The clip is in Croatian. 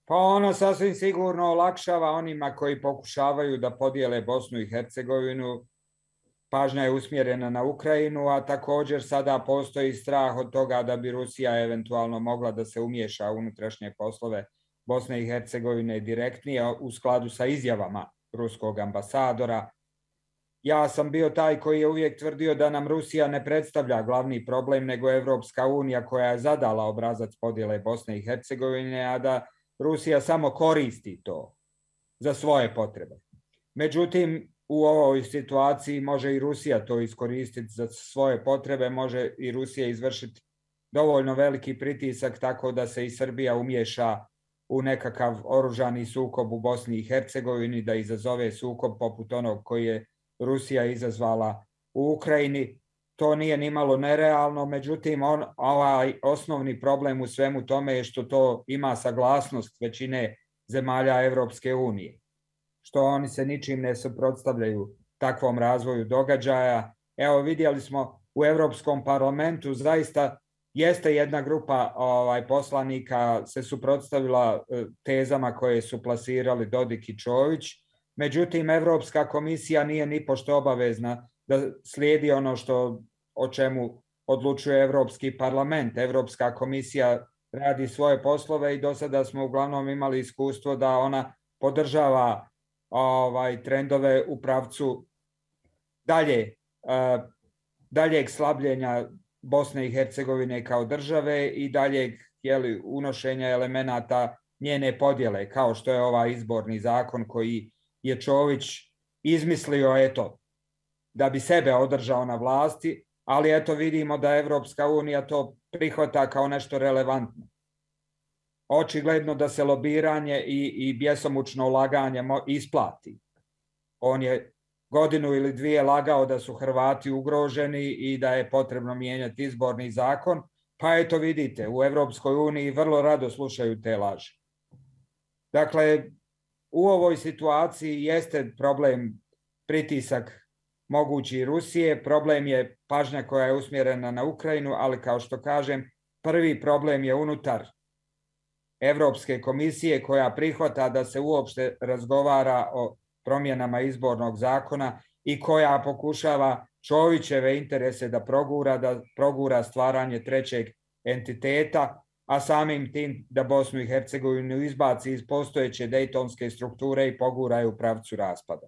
Pa ona sasvim sigurno olakšava onima koji pokušavaju da podijele Bosnu i Hercegovinu. Pažnja je usmjerena na Ukrajinu, a također sada postoji strah od toga da bi Rusija eventualno mogla da se umiješa u unutrašnje poslove Bosne i Hercegovine direktnije u skladu sa izjavama ruskog ambasadora. Ja sam bio taj koji je uvijek tvrdio da nam Rusija ne predstavlja glavni problem, nego Evropska unija koja je zadala obrazac podjele Bosne i Hercegovine, a da Rusija samo koristi to za svoje potrebe. Međutim, u ovoj situaciji može i Rusija to iskoristiti za svoje potrebe, može i Rusija izvršiti dovoljno veliki pritisak tako da se i Srbija umješa u nekakav oružani sukob u Bosni i Hercegovini, da izazove sukob poput onog koji je Rusija izazvala u Ukrajini. To nije nimalo nerealno, međutim ovaj osnovni problem u svemu tome je što to ima saglasnost većine zemalja Evropske unije, što oni se ničim ne suprotstavljaju takvom razvoju događaja. Evo, vidjeli smo u Evropskom parlamentu, zaista jeste jedna grupa poslanika se suprotstavila tezama koje su plasirali Dodik i Čović, međutim, Evropska komisija nije nipošto obavezna da slijedi ono o čemu odlučuje Evropski parlament. Evropska komisija radi svoje poslove i do sada smo uglavnom imali iskustvo da ona podržava trendove u pravcu daljeg slabljenja Bosne i Hercegovine kao države i daljeg unošenja elemenata njene podjele, kao što je ovaj izborni zakon koji je Čović izmislio da bi sebe održao na vlasti, ali vidimo da Evropska unija to prihvata kao nešto relevantno. Očigledno da se lobiranje i bjesomučno laganje isplati. On je godinu ili dvije lagao da su Hrvati ugroženi i da je potrebno mijenjati izborni zakon, pa vidite, u Evropskoj uniji vrlo rado slušaju te laži. Dakle, u ovoj situaciji jeste problem pritisak mogući Rusije, problem je pažnja koja je usmjerena na Ukrajinu, ali kao što kažem, prvi problem je unutar Evropske komisije koja prihvata da se uopšte razgovara o promjenama izbornog zakona i koja pokušava Čovićeve interese da progura stvaranje trećeg entiteta, a samim tim da Bosnu i Hercegovinu izbaci iz postojeće dejtonske strukture i pogura je u pravcu raspada.